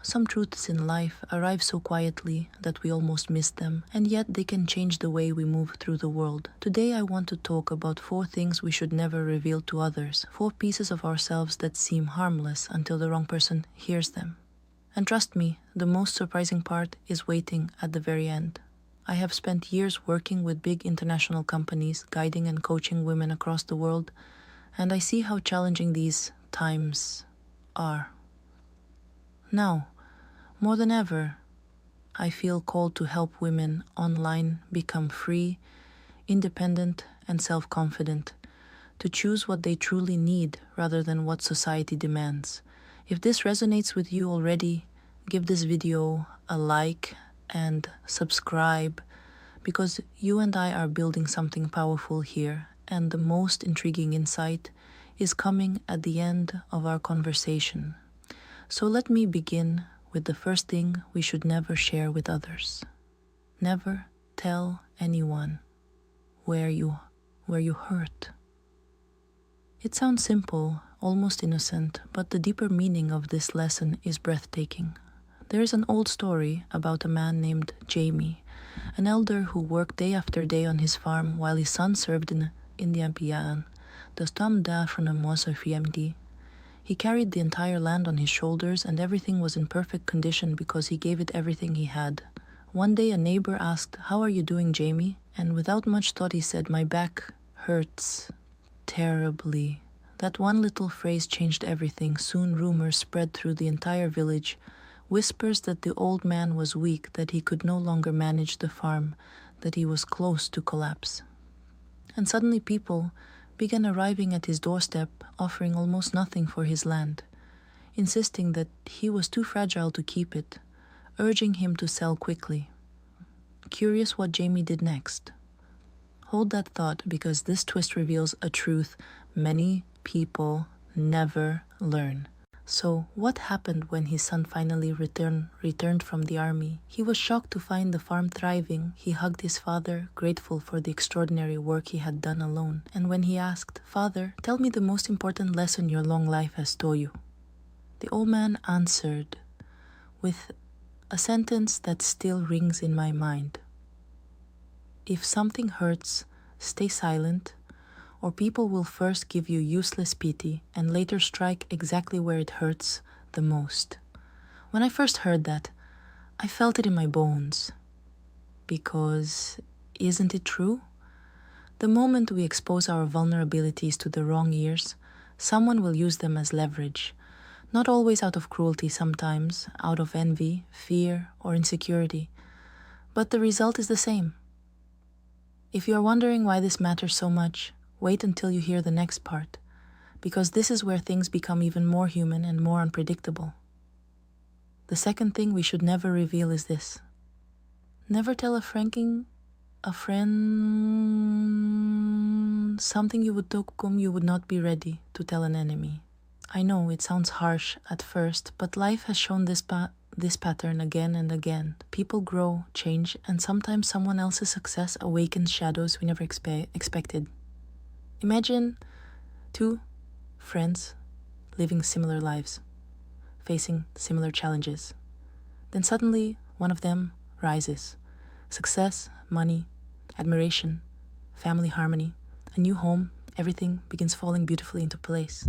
Some truths in life arrive so quietly that we almost miss them, and yet they can change the way we move through the world. Today, I want to talk about 4 things we should never reveal to others, 4 pieces of ourselves that seem harmless until the wrong person hears them. And trust me, the most surprising part is waiting at the very end. I have spent years working with big international companies, guiding and coaching women across the world, and I see how challenging these times are. Now, more than ever, I feel called to help women online become free, independent, and self-confident, to choose what they truly need rather than what society demands. If this resonates with you already, give this video a like and subscribe, because you and I are building something powerful here, and the most intriguing insight is coming at the end of our conversation. So let me begin with the first thing we should never share with others. Never tell anyone where you hurt. It sounds simple, almost innocent, but the deeper meaning of this lesson is breathtaking. There is an old story about a man named Jamie, an elder who worked day after day on his farm while his son served in the Ampiaan, the stam daar van een mosse VMD. He carried the entire land on his shoulders, and everything was in perfect condition because he gave it everything he had. One day a neighbor asked, "How are you doing, Jamie?" And without much thought he said, "My back hurts terribly." That one little phrase changed everything. Soon rumors spread through the entire village, whispers that the old man was weak, that he could no longer manage the farm, that he was close to collapse. And suddenly people began arriving at his doorstep, offering almost nothing for his land, insisting that he was too fragile to keep it, urging him to sell quickly. Curious what Jamie did next? Hold that thought, because this twist reveals a truth many people never learn. So, what happened when his son finally returned from the army? He was shocked to find the farm thriving. He hugged his father, grateful for the extraordinary work he had done alone. And when he asked, "Father, tell me the most important lesson your long life has taught you," the old man answered with a sentence that still rings in my mind. "If something hurts, stay silent, or people will first give you useless pity and later strike exactly where it hurts the most." When I first heard that, I felt it in my bones. Because isn't it true? The moment we expose our vulnerabilities to the wrong ears, someone will use them as leverage. Not always out of cruelty, sometimes out of envy, fear, or insecurity. But the result is the same. If you are wondering why this matters so much, wait until you hear the next part, because this is where things become even more human and more unpredictable. The second thing we should never reveal is this. Never tell a friend something you would not be ready to tell an enemy. I know it sounds harsh at first, but life has shown this pattern again and again. People grow, change, and sometimes someone else's success awakens shadows we never expected. Imagine 2 friends living similar lives, facing similar challenges. Then suddenly, one of them rises. Success, money, admiration, family harmony, a new home, everything begins falling beautifully into place.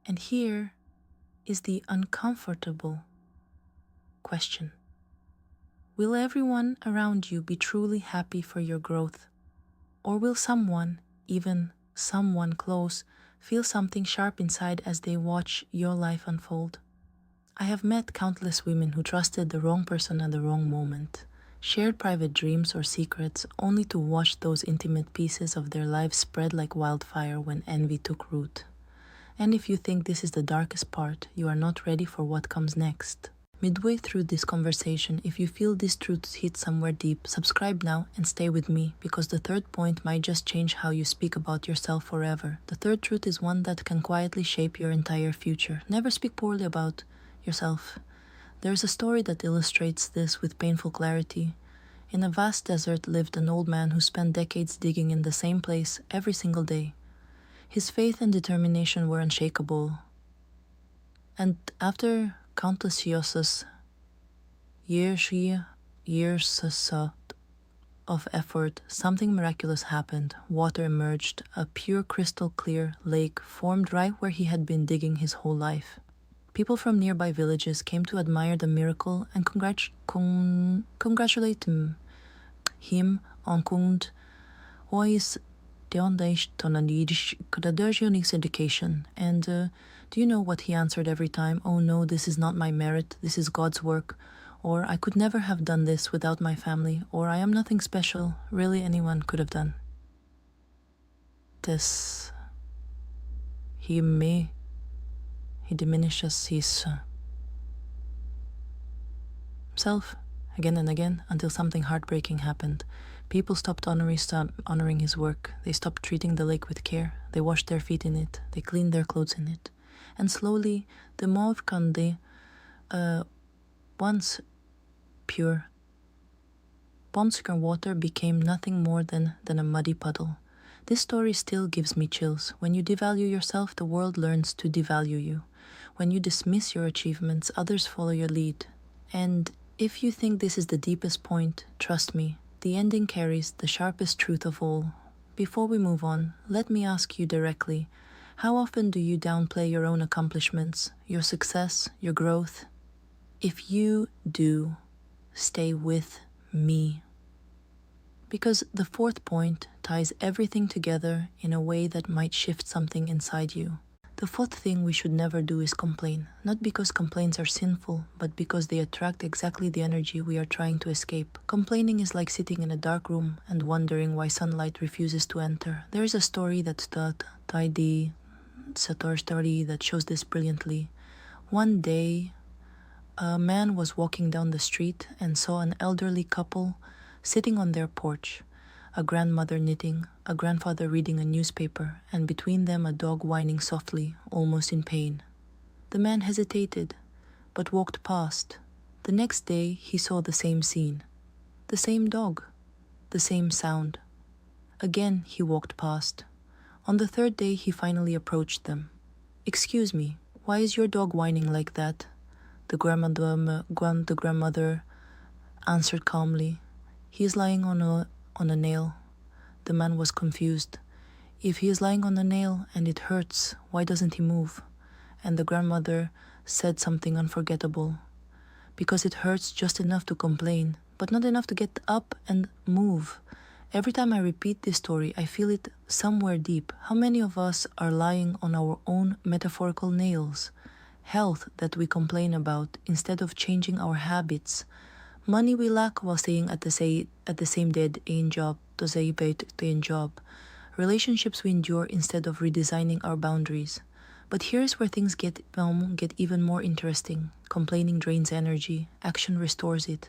And here is the uncomfortable question. Will everyone around you be truly happy for your growth? Or will someone, even someone close, feel something sharp inside as they watch your life unfold? I have met countless women who trusted the wrong person at the wrong moment, shared private dreams or secrets only to watch those intimate pieces of their lives spread like wildfire when envy took root. And if you think this is the darkest part, you are not ready for what comes next. Midway through this conversation, if you feel these truths hit somewhere deep, subscribe now and stay with me, because the third point might just change how you speak about yourself forever. The third truth is one that can quietly shape your entire future. Never speak poorly about yourself. There is a story that illustrates this with painful clarity. In a vast desert lived an old man who spent decades digging in the same place every single day. His faith and determination were unshakable. And after countless years of effort, something miraculous happened. Water emerged, a pure crystal clear lake formed right where he had been digging his whole life. People from nearby villages came to admire the miracle and congratulate him on kund ois education. And do you know what he answered every time? Oh no, this is not my merit, this is God's work. Or I could never have done this without my family. Or I am nothing special, really anyone could have done this. He diminishes himself again and again until something heartbreaking happened. People stopped honoring his work. They stopped treating the lake with care. They washed their feet in it. They cleaned their clothes in it. And slowly, the Mauve once pure Bonsker water became nothing more than a muddy puddle. This story still gives me chills. When you devalue yourself, the world learns to devalue you. When you dismiss your achievements, others follow your lead. And if you think this is the deepest point, trust me, the ending carries the sharpest truth of all. Before we move on, let me ask you directly, how often do you downplay your own accomplishments, your success, your growth? If you do, stay with me. Because the fourth point ties everything together in a way that might shift something inside you. The fourth thing we should never do is complain, not because complaints are sinful, but because they attract exactly the energy we are trying to escape. Complaining is like sitting in a dark room and wondering why sunlight refuses to enter. There is a story that shows this brilliantly. One day, a man was walking down the street and saw an elderly couple sitting on their porch, a grandmother knitting, a grandfather reading a newspaper, and between them a dog whining softly, almost in pain. The man hesitated, but walked past. The next day he saw the same scene, the same dog, the same sound. Again he walked past. On the third day he finally approached them. "Excuse me, why is your dog whining like that?" The grandmother answered calmly, "He is lying on a nail." The man was confused. "If he is lying on a nail and it hurts, why doesn't he move?" And the grandmother said something unforgettable. "Because it hurts just enough to complain, but not enough to get up and move." Every time I repeat this story, I feel it somewhere deep. How many of us are lying on our own metaphorical nails? Health that we complain about instead of changing our habits. Money we lack while staying at the same dead-end job. Relationships we endure instead of redesigning our boundaries. But here's where things get even more interesting. Complaining drains energy. Action restores it.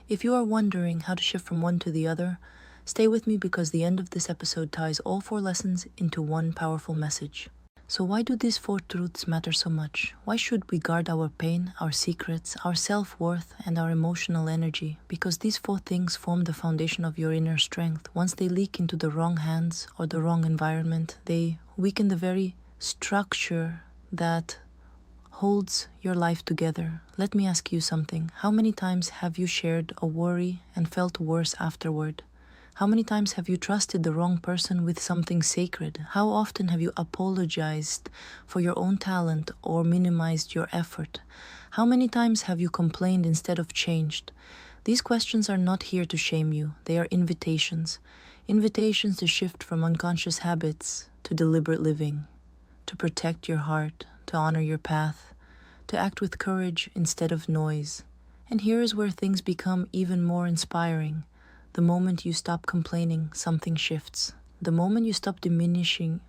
If you are wondering how to shift from one to the other, stay with me because the end of this episode ties all 4 lessons into one powerful message. So why do these 4 truths matter so much? Why should we guard our pain, our secrets, our self-worth, and our emotional energy? Because these 4 things form the foundation of your inner strength. Once they leak into the wrong hands or the wrong environment, they weaken the very structure that holds your life together. Let me ask you something. How many times have you shared a worry and felt worse afterward? How many times have you trusted the wrong person with something sacred? How often have you apologized for your own talent or minimized your effort? How many times have you complained instead of changed? These questions are not here to shame you. They are invitations. Invitations to shift from unconscious habits to deliberate living, to protect your heart, to honor your path, to act with courage instead of noise. And here is where things become even more inspiring. The moment you stop complaining, something shifts. The moment you stop diminishing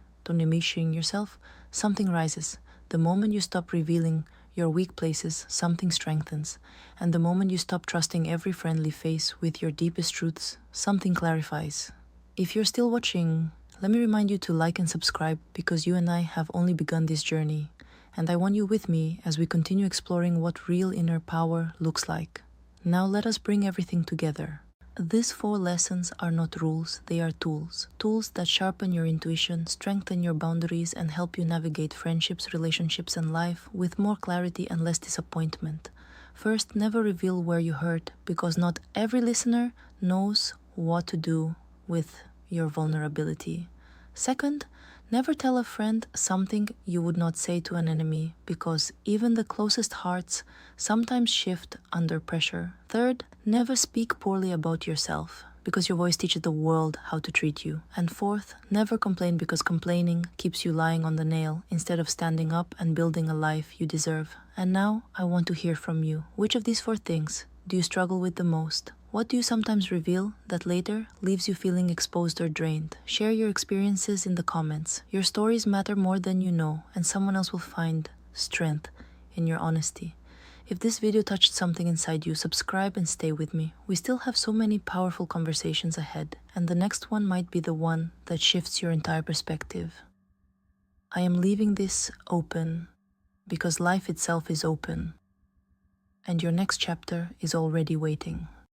yourself, something rises. The moment you stop revealing your weak places, something strengthens. And the moment you stop trusting every friendly face with your deepest truths, something clarifies. If you're still watching, let me remind you to like and subscribe because you and I have only begun this journey. And I want you with me as we continue exploring what real inner power looks like. Now let us bring everything together. These 4 lessons are not rules, they are tools. Tools that sharpen your intuition, strengthen your boundaries, and help you navigate friendships, relationships, and life with more clarity and less disappointment. First, never reveal where you hurt, because not every listener knows what to do with your vulnerability. Second, never tell a friend something you would not say to an enemy, because even the closest hearts sometimes shift under pressure. Third, never speak poorly about yourself, because your voice teaches the world how to treat you. And fourth, never complain, because complaining keeps you lying on the nail instead of standing up and building a life you deserve. And now I want to hear from you. Which of these 4 things do you struggle with the most? What do you sometimes reveal that later leaves you feeling exposed or drained? Share your experiences in the comments. Your stories matter more than you know, and someone else will find strength in your honesty. If this video touched something inside you, subscribe and stay with me. We still have so many powerful conversations ahead, and the next one might be the one that shifts your entire perspective. I am leaving this open because life itself is open, and your next chapter is already waiting.